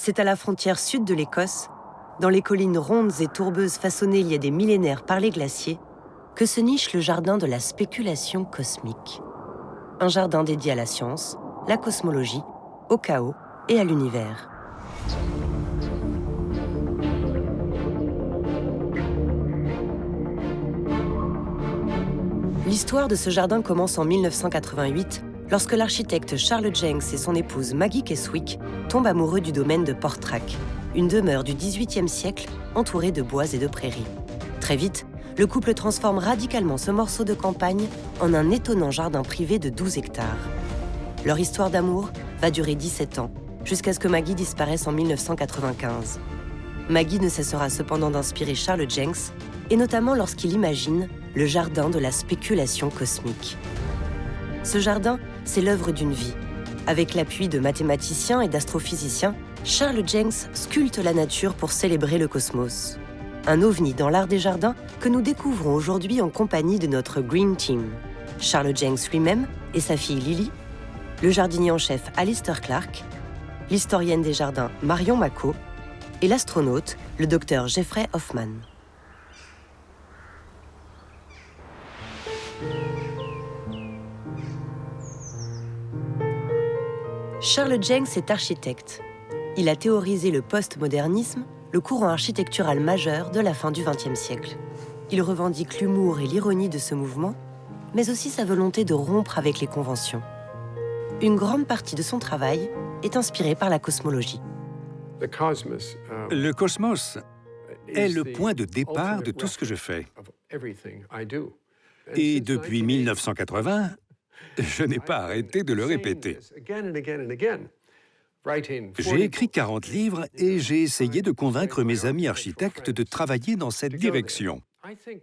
C'est à la frontière sud de l'Écosse, dans les collines rondes et tourbeuses façonnées il y a des millénaires par les glaciers, que se niche le jardin de la spéculation cosmique. Un jardin dédié à la science, la cosmologie, au chaos et à l'univers. L'histoire de ce jardin commence en 1988, lorsque l'architecte Charles Jenks et son épouse Maggie Keswick tombent amoureux du domaine de Portrack, une demeure du XVIIIe siècle entourée de bois et de prairies. Très vite, le couple transforme radicalement ce morceau de campagne en un étonnant jardin privé de 12 hectares. Leur histoire d'amour va durer 17 ans, jusqu'à ce que Maggie disparaisse en 1995. Maggie ne cessera cependant d'inspirer Charles Jenks, et notamment lorsqu'il imagine le jardin de la spéculation cosmique. Ce jardin, c'est l'œuvre d'une vie. Avec l'appui de mathématiciens et d'astrophysiciens, Charles Jenks sculpte la nature pour célébrer le cosmos. Un ovni dans l'art des jardins que nous découvrons aujourd'hui en compagnie de notre Green Team. Charles Jenks lui-même et sa fille Lily, le jardinier en chef Alistair Clark, l'historienne des jardins Marion Mako et l'astronaute, le docteur Jeffrey Hoffman. Charles Jenks est architecte. Il a théorisé le postmodernisme, le courant architectural majeur de la fin du XXe siècle. Il revendique l'humour et l'ironie de ce mouvement, mais aussi sa volonté de rompre avec les conventions. Une grande partie de son travail est inspirée par la cosmologie. Le cosmos est le point de départ de tout ce que je fais. Et depuis 1980, je n'ai pas arrêté de le répéter. J'ai écrit 40 livres et j'ai essayé de convaincre mes amis architectes de travailler dans cette direction.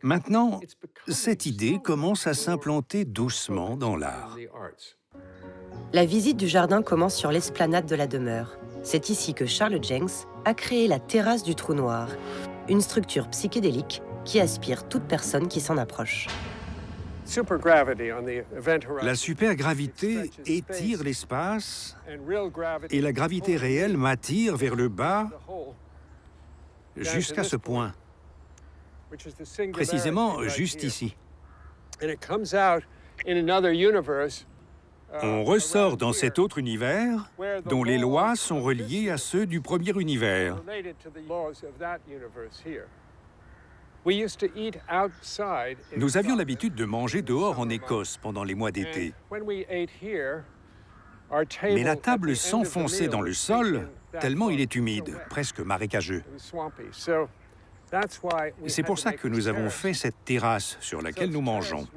Maintenant, cette idée commence à s'implanter doucement dans l'art. La visite du jardin commence sur l'esplanade de la demeure. C'est ici que Charles Jenks a créé la terrasse du trou noir, une structure psychédélique qui aspire toute personne qui s'en approche. La supergravité étire l'espace et la gravité réelle m'attire vers le bas jusqu'à ce point, précisément juste ici. On ressort dans cet autre univers dont les lois sont reliées à ceux du premier univers. Nous avions l'habitude de manger dehors en Écosse pendant les mois d'été. Mais la table s'enfonçait dans le sol tellement il est humide, presque marécageux. C'est pour ça que nous avons fait cette terrasse sur laquelle nous mangeons.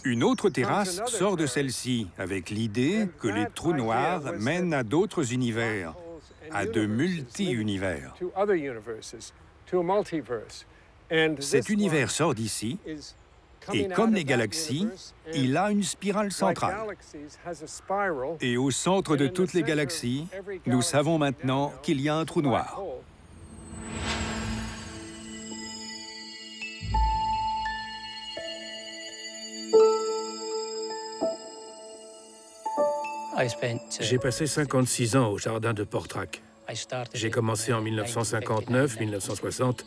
Une autre terrasse sort de celle-ci avec l'idée que les trous noirs mènent à d'autres univers, à de multi-univers. Cet univers sort d'ici, et comme les galaxies, il a une spirale centrale. Et au centre de toutes les galaxies, nous savons maintenant qu'il y a un trou noir. J'ai passé 56 ans au jardin de Portrack. J'ai commencé en 1959-1960,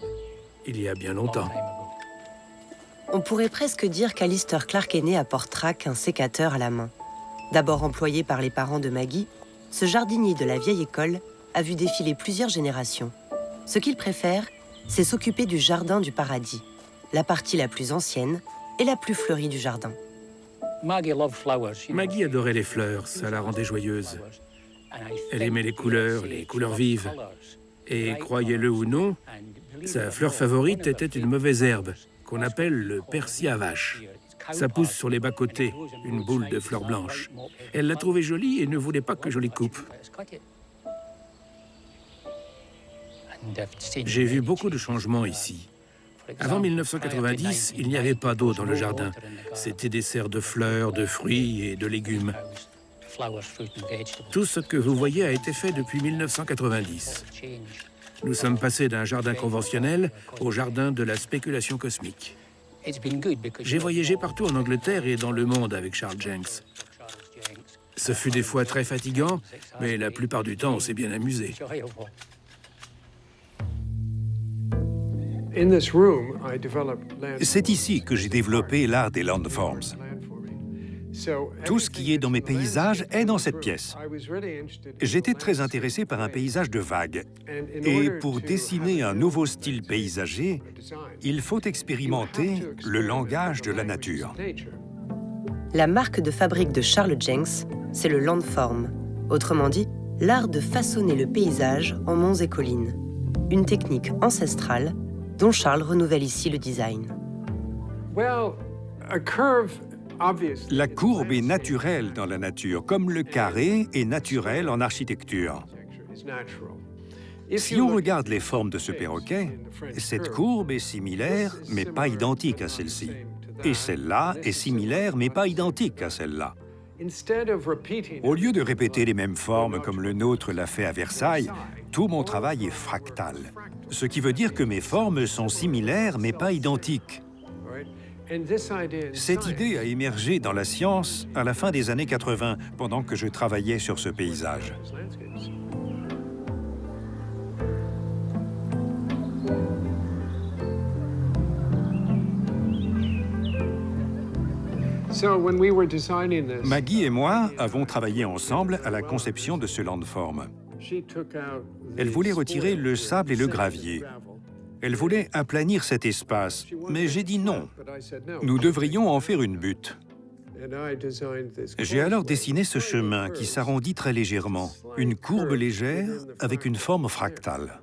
il y a bien longtemps. On pourrait presque dire qu'Alistair Clark est né à Portrack, un sécateur à la main. D'abord employé par les parents de Maggie, ce jardinier de la vieille école a vu défiler plusieurs générations. Ce qu'il préfère, c'est s'occuper du jardin du paradis, la partie la plus ancienne et la plus fleurie du jardin. Maggie adorait les fleurs, ça la rendait joyeuse. Elle aimait les couleurs vives. Et croyez-le ou non, sa fleur favorite était une mauvaise herbe, qu'on appelle le persil à vache. Ça pousse sur les bas-côtés, une boule de fleurs blanches. Elle la trouvait jolie et ne voulait pas que je les coupe. J'ai vu beaucoup de changements ici. Avant 1990, il n'y avait pas d'eau dans le jardin. C'était des serres de fleurs, de fruits et de légumes. Tout ce que vous voyez a été fait depuis 1990. Nous sommes passés d'un jardin conventionnel au jardin de la spéculation cosmique. J'ai voyagé partout en Angleterre et dans le monde avec Charles Jenks. Ce fut des fois très fatigant, mais la plupart du temps, on s'est bien amusé. C'est ici que j'ai développé l'art des landforms. Tout ce qui est dans mes paysages est dans cette pièce. J'étais très intéressé par un paysage de vagues. Et pour dessiner un nouveau style paysager, il faut expérimenter le langage de la nature. La marque de fabrique de Charles Jenks, c'est le landform. Autrement dit, l'art de façonner le paysage en monts et collines. Une technique ancestrale dont Charles renouvelle ici le design. La courbe est naturelle dans la nature, comme le carré est naturel en architecture. Si on regarde les formes de ce perroquet, cette courbe est similaire, mais pas identique à celle-ci. Et celle-là est similaire, mais pas identique à celle-là. Au lieu de répéter les mêmes formes comme le nôtre l'a fait à Versailles, tout mon travail est fractal. Ce qui veut dire que mes formes sont similaires, mais pas identiques. Cette idée a émergé dans la science à la fin des années 80, pendant que je travaillais sur ce paysage. Maggie et moi avons travaillé ensemble à la conception de ce landform. Elle voulait retirer le sable et le gravier. Elle voulait aplanir cet espace, mais j'ai dit non. Nous devrions en faire une butte. J'ai alors dessiné ce chemin qui s'arrondit très légèrement, une courbe légère avec une forme fractale.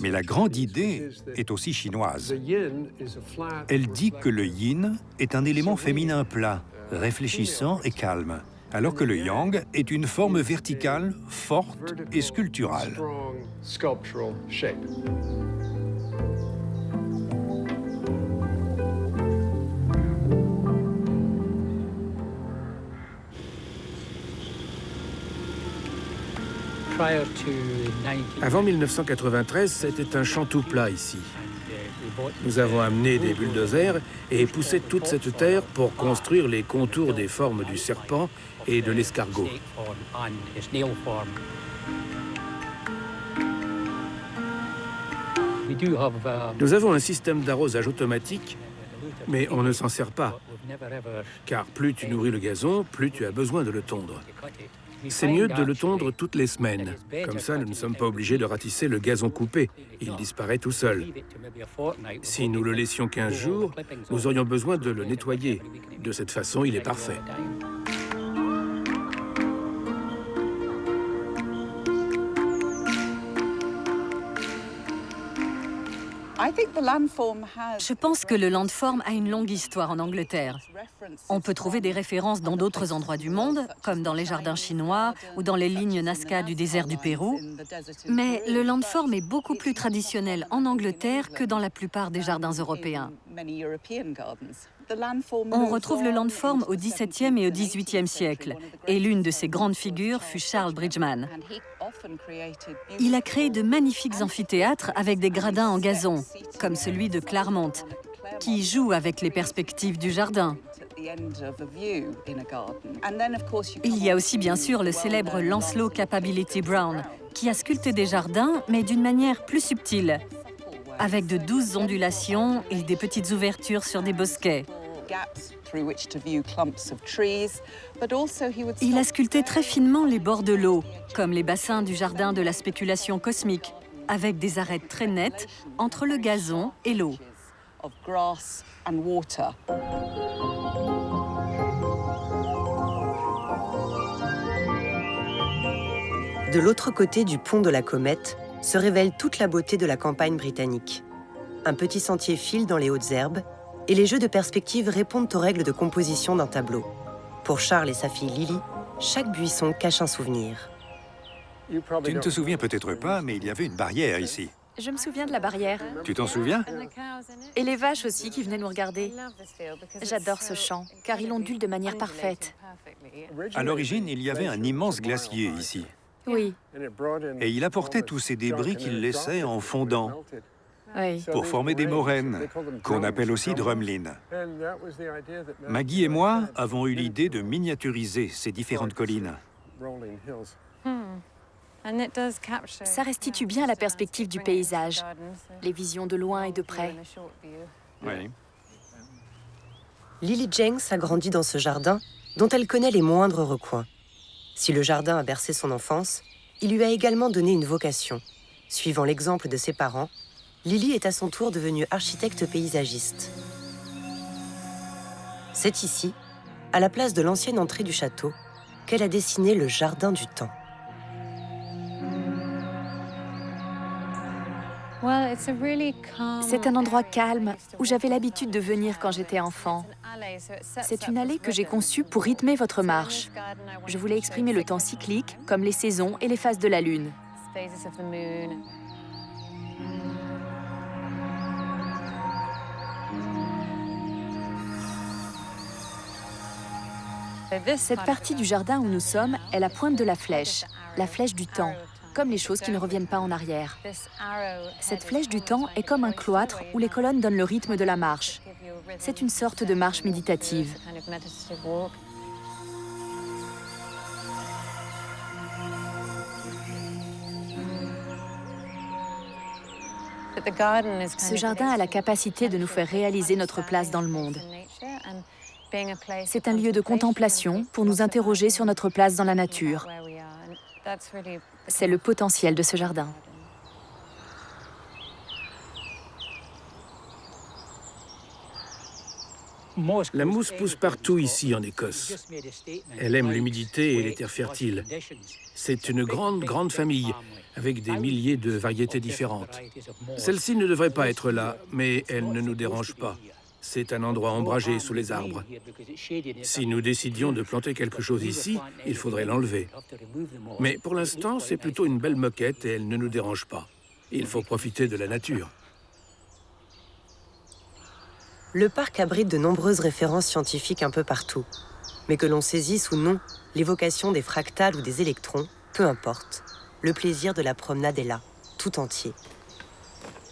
Mais la grande idée est aussi chinoise. Elle dit que le yin est un élément féminin plat, réfléchissant et calme, alors que le yang est une forme verticale, forte et sculpturale. Avant 1993, c'était un champ tout plat ici. Nous avons amené des bulldozers et poussé toute cette terre pour construire les contours des formes du serpent et de l'escargot. Nous avons un système d'arrosage automatique, mais on ne s'en sert pas, car plus tu nourris le gazon, plus tu as besoin de le tondre. C'est mieux de le tondre toutes les semaines. Comme ça, nous ne sommes pas obligés de ratisser le gazon coupé. Il disparaît tout seul. Si nous le laissions 15 jours, nous aurions besoin de le nettoyer. De cette façon, il est parfait. Je pense que le landform a une longue histoire en Angleterre. On peut trouver des références dans d'autres endroits du monde, comme dans les jardins chinois ou dans les lignes Nazca du désert du Pérou. Mais le landform est beaucoup plus traditionnel en Angleterre que dans la plupart des jardins européens. On retrouve le landform au XVIIe et au XVIIIe siècle, et l'une de ses grandes figures fut Charles Bridgman. Il a créé de magnifiques amphithéâtres avec des gradins en gazon, comme celui de Claremont, qui joue avec les perspectives du jardin. Il y a aussi bien sûr le célèbre Lancelot Capability Brown, qui a sculpté des jardins, mais d'une manière plus subtile, avec de douces ondulations et des petites ouvertures sur des bosquets. Il a sculpté très finement les bords de l'eau, comme les bassins du jardin de la spéculation cosmique, avec des arêtes très nettes entre le gazon et l'eau. De l'autre côté du pont de la Comète se révèle toute la beauté de la campagne britannique. Un petit sentier file dans les hautes herbes et les jeux de perspective répondent aux règles de composition d'un tableau. Pour Charles et sa fille Lily, chaque buisson cache un souvenir. Tu ne te souviens peut-être pas, mais il y avait une barrière ici. Je me souviens de la barrière. Tu t'en souviens? Et les vaches aussi qui venaient nous regarder. J'adore ce champ, car il ondule de manière parfaite. À l'origine, il y avait un immense glacier ici. Oui. Et il apportait tous ces débris qu'il laissait en fondant. Oui. pour former des moraines, qu'on appelle aussi drumlins. Maggie et moi avons eu l'idée de miniaturiser ces différentes collines. Ça restitue bien la perspective du paysage, les visions de loin et de près. Oui. Lily Jenks a grandi dans ce jardin dont elle connaît les moindres recoins. Si le jardin a bercé son enfance, il lui a également donné une vocation. Suivant l'exemple de ses parents, Lily est à son tour devenue architecte paysagiste. C'est ici, à la place de l'ancienne entrée du château, qu'elle a dessiné le jardin du temps. C'est un endroit calme où j'avais l'habitude de venir quand j'étais enfant. C'est une allée que j'ai conçue pour rythmer votre marche. Je voulais exprimer le temps cyclique, comme les saisons et les phases de la Lune. Cette partie du jardin où nous sommes est la pointe de la flèche du temps, comme les choses qui ne reviennent pas en arrière. Cette flèche du temps est comme un cloître où les colonnes donnent le rythme de la marche. C'est une sorte de marche méditative. Ce jardin a la capacité de nous faire réaliser notre place dans le monde. C'est un lieu de contemplation pour nous interroger sur notre place dans la nature. C'est le potentiel de ce jardin. La mousse pousse partout ici en Écosse. Elle aime l'humidité et les terres fertiles. C'est une grande famille, avec des milliers de variétés différentes. Celle-ci ne devrait pas être là, mais elle ne nous dérange pas. C'est un endroit ombragé sous les arbres. Si nous décidions de planter quelque chose ici, il faudrait l'enlever. Mais pour l'instant, c'est plutôt une belle moquette et elle ne nous dérange pas. Il faut profiter de la nature. Le parc abrite de nombreuses références scientifiques un peu partout. Mais que l'on saisisse ou non l'évocation des fractales ou des électrons, peu importe. Le plaisir de la promenade est là, tout entier.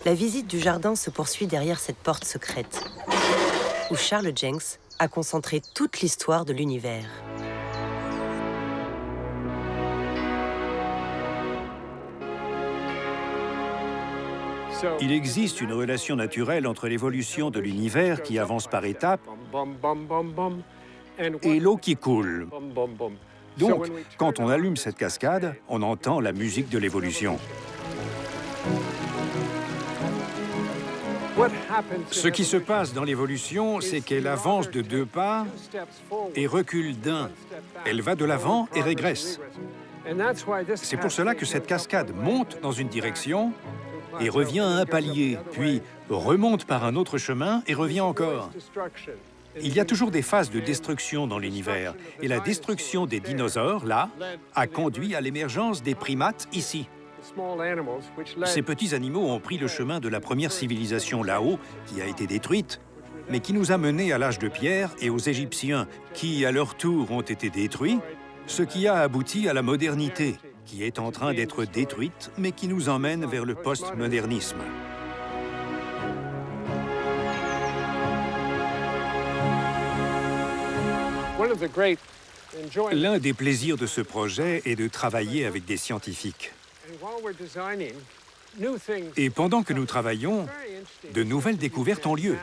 La visite du jardin se poursuit derrière cette porte secrète, où Charles Jenks a concentré toute l'histoire de l'univers. Il existe une relation naturelle entre l'évolution de l'univers qui avance par étapes et l'eau qui coule. Donc, quand on allume cette cascade, on entend la musique de l'évolution. Ce qui se passe dans l'évolution, c'est qu'elle avance de 2 pas et recule d'1. Elle va de l'avant et régresse. C'est pour cela que cette cascade monte dans une direction et revient à un palier, puis remonte par un autre chemin et revient encore. Il y a toujours des phases de destruction dans l'univers, et la destruction des dinosaures, là, a conduit à l'émergence des primates ici. Ces petits animaux ont pris le chemin de la première civilisation là-haut, qui a été détruite, mais qui nous a menés à l'âge de pierre et aux Égyptiens, qui, à leur tour, ont été détruits, ce qui a abouti à la modernité, qui est en train d'être détruite, mais qui nous emmène vers le postmodernisme. L'un des plaisirs de ce projet est de travailler avec des scientifiques. Et pendant que nous travaillons, de nouvelles découvertes ont lieu.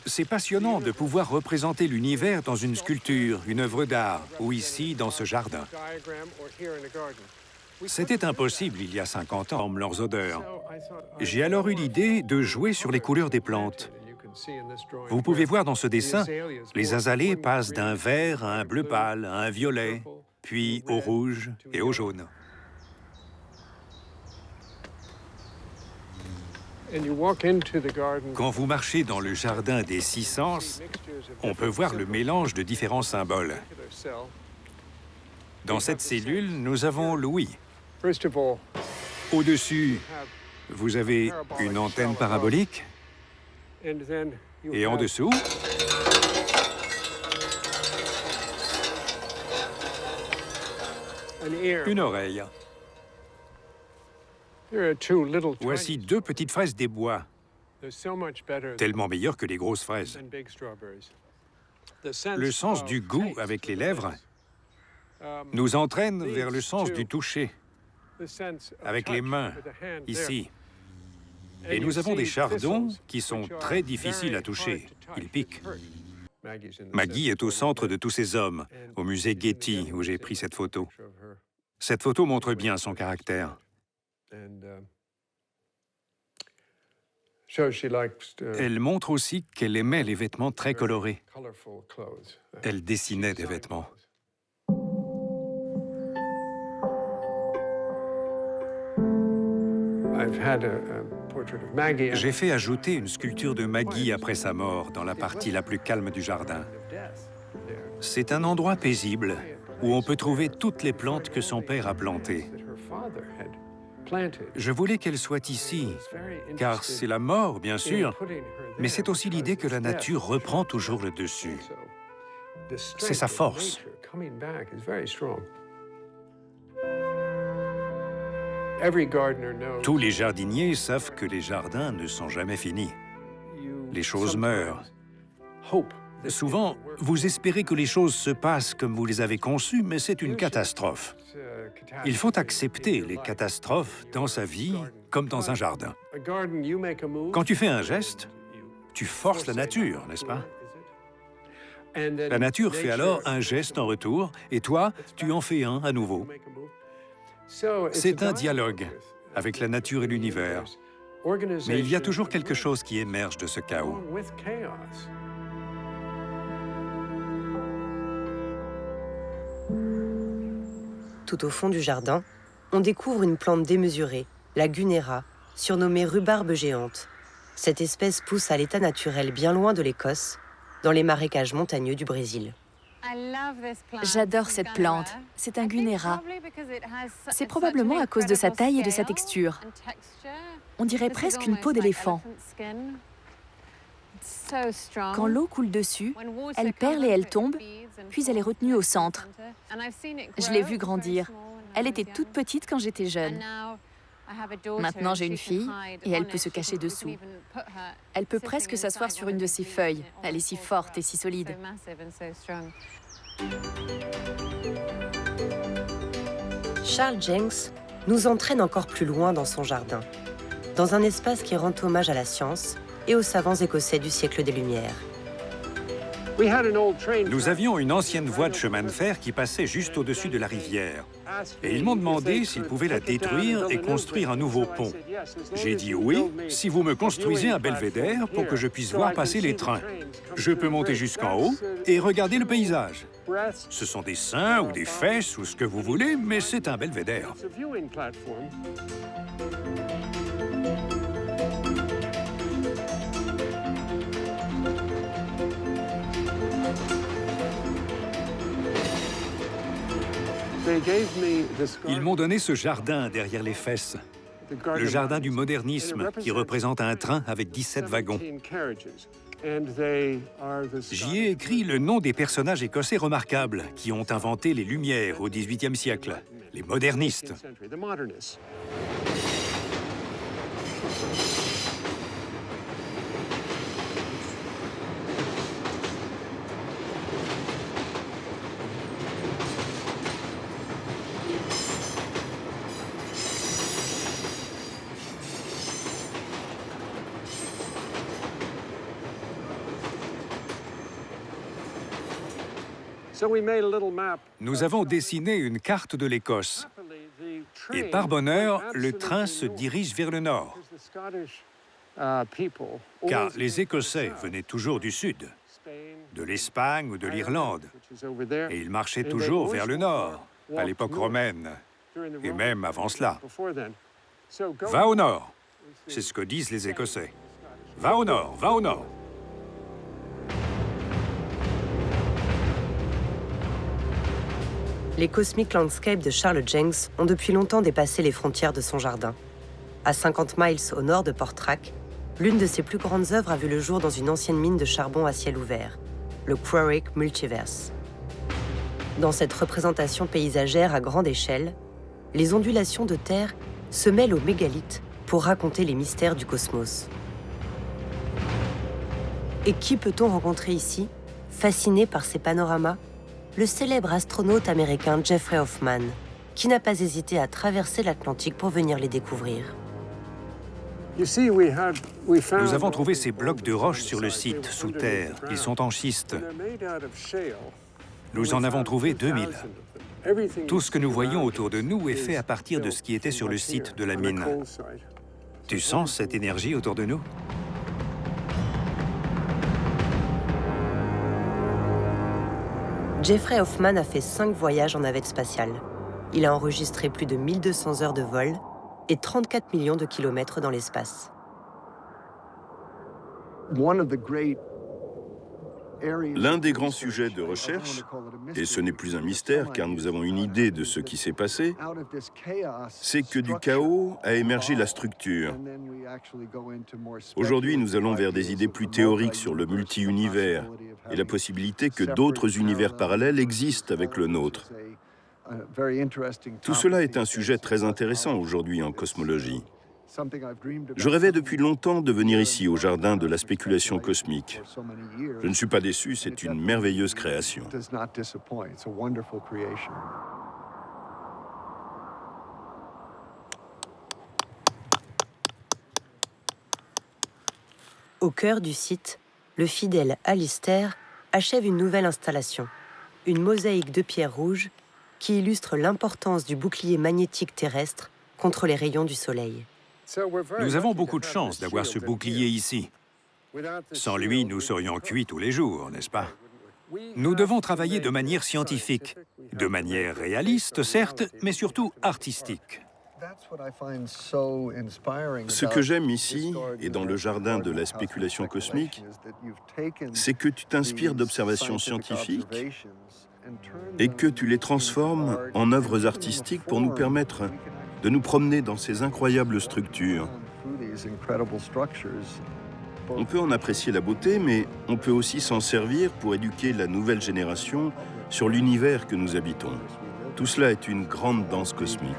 C'est passionnant de pouvoir représenter l'univers dans une sculpture, une œuvre d'art, ou ici, dans ce jardin. C'était impossible il y a 50 ans, comme leurs odeurs. J'ai alors eu l'idée de jouer sur les couleurs des plantes. Vous pouvez voir dans ce dessin, les azalées passent d'un vert à un bleu pâle, à un violet, puis au rouge et au jaune. Quand vous marchez dans le jardin des 6 sens, on peut voir le mélange de différents symboles. Dans cette cellule, nous avons l'ouïe. Au-dessus, vous avez une antenne parabolique. Et en dessous, une oreille. Voici 2 petites fraises des bois, tellement meilleures que les grosses fraises. Le sens du goût avec les lèvres nous entraîne vers le sens du toucher, avec les mains, ici. Et nous avons des chardons qui sont très difficiles à toucher. Ils piquent. Maggie est au centre de tous ces hommes, au musée Getty, où j'ai pris cette photo. Cette photo montre bien son caractère. Elle montre aussi qu'elle aimait les vêtements très colorés. Elle dessinait des vêtements. J'ai fait ajouter une sculpture de Maggie après sa mort dans la partie la plus calme du jardin. C'est un endroit paisible où on peut trouver toutes les plantes que son père a plantées. Je voulais qu'elle soit ici, car c'est la mort, bien sûr, mais c'est aussi l'idée que la nature reprend toujours le dessus. C'est sa force. Tous les jardiniers savent que les jardins ne sont jamais finis. Les choses meurent. Souvent, vous espérez que les choses se passent comme vous les avez conçues, mais c'est une catastrophe. Il faut accepter les catastrophes dans sa vie comme dans un jardin. Quand tu fais un geste, tu forces la nature, n'est-ce pas? La nature fait alors un geste en retour, et toi, tu en fais un à nouveau. C'est un dialogue avec la nature et l'univers. Mais il y a toujours quelque chose qui émerge de ce chaos. Tout au fond du jardin, on découvre une plante démesurée, la Gunera, surnommée rhubarbe géante. Cette espèce pousse à l'état naturel bien loin de l'Écosse, dans les marécages montagneux du Brésil. J'adore cette plante. C'est un Gunera. C'est probablement à cause de sa taille et de sa texture. On dirait presque une peau d'éléphant. Quand l'eau coule dessus, elle perle et elle tombe, puis elle est retenue au centre. Je l'ai vue grandir. Elle était toute petite quand j'étais jeune. Maintenant, j'ai une fille et elle peut se cacher dessous. Elle peut presque s'asseoir sur une de ses feuilles. Elle est si forte et si solide. Charles Jenks nous entraîne encore plus loin dans son jardin, dans un espace qui rend hommage à la science et aux savants écossais du siècle des Lumières. Nous avions une ancienne voie de chemin de fer qui passait juste au-dessus de la rivière. Et ils m'ont demandé s'ils pouvaient la détruire et construire un nouveau pont. J'ai dit oui, si vous me construisez un belvédère pour que je puisse voir passer les trains. Je peux monter jusqu'en haut et regarder le paysage. Ce sont des seins ou des fesses ou ce que vous voulez, mais c'est un belvédère. Ils m'ont donné ce jardin derrière les fesses, le jardin du modernisme qui représente un train avec 17 wagons. J'y ai écrit le nom des personnages écossais remarquables qui ont inventé les Lumières au XVIIIe siècle, les modernistes. Nous avons dessiné une carte de l'Écosse. Et par bonheur, le train se dirige vers le nord. Car les Écossais venaient toujours du sud, de l'Espagne ou de l'Irlande. Et ils marchaient toujours vers le nord, à l'époque romaine, et même avant cela. Va au nord, c'est ce que disent les Écossais. Va au nord, va au nord. Les Cosmic Landscapes de Charles Jenks ont depuis longtemps dépassé les frontières de son jardin. À 50 miles au nord de Portrack, l'une de ses plus grandes œuvres a vu le jour dans une ancienne mine de charbon à ciel ouvert, le Quarrick Multiverse. Dans cette représentation paysagère à grande échelle, les ondulations de terre se mêlent aux mégalithes pour raconter les mystères du cosmos. Et qui peut-on rencontrer ici, fasciné par ces panoramas? Le célèbre astronaute américain Jeffrey Hoffman, qui n'a pas hésité à traverser l'Atlantique pour venir les découvrir. Nous avons trouvé ces blocs de roche sur le site, sous terre. Ils sont en schiste. Nous en avons trouvé 2000. Tout ce que nous voyons autour de nous est fait à partir de ce qui était sur le site de la mine. Tu sens cette énergie autour de nous? Jeffrey Hoffman a fait 5 voyages en navette spatiale. Il a enregistré plus de 1200 heures de vol et 34 millions de kilomètres dans l'espace. L'un des grands sujets de recherche, et ce n'est plus un mystère car nous avons une idée de ce qui s'est passé, c'est que du chaos a émergé la structure. Aujourd'hui, nous allons vers des idées plus théoriques sur le multi-univers et la possibilité que d'autres univers parallèles existent avec le nôtre. Tout cela est un sujet très intéressant aujourd'hui en cosmologie. Je rêvais depuis longtemps de venir ici, au jardin de la spéculation cosmique. Je ne suis pas déçu, c'est une merveilleuse création. Au cœur du site, le fidèle Alistair achève une nouvelle installation, une mosaïque de pierres rouges qui illustre l'importance du bouclier magnétique terrestre contre les rayons du Soleil. Nous avons beaucoup de chance d'avoir ce bouclier ici. Sans lui, nous serions cuits tous les jours, n'est-ce pas? Nous devons travailler de manière scientifique, de manière réaliste, certes, mais surtout artistique. Ce que j'aime ici, et dans le jardin de la spéculation cosmique, c'est que tu t'inspires d'observations scientifiques et que tu les transformes en œuvres artistiques pour nous permettre de nous promener dans ces incroyables structures. On peut en apprécier la beauté, mais on peut aussi s'en servir pour éduquer la nouvelle génération sur l'univers que nous habitons. Tout cela est une grande danse cosmique.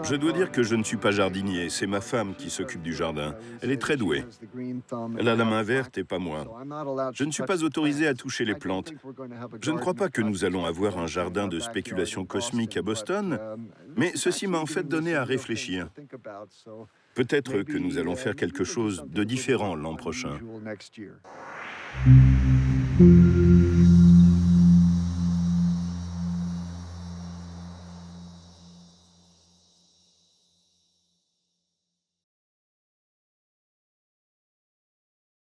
Je dois dire que je ne suis pas jardinier, c'est ma femme qui s'occupe du jardin. Elle est très douée. Elle a la main verte et pas moi. Je ne suis pas autorisé à toucher les plantes. Je ne crois pas que nous allons avoir un jardin de spéculation cosmique à Boston, mais ceci m'a en fait donné à réfléchir. Peut-être que nous allons faire quelque chose de différent l'an prochain.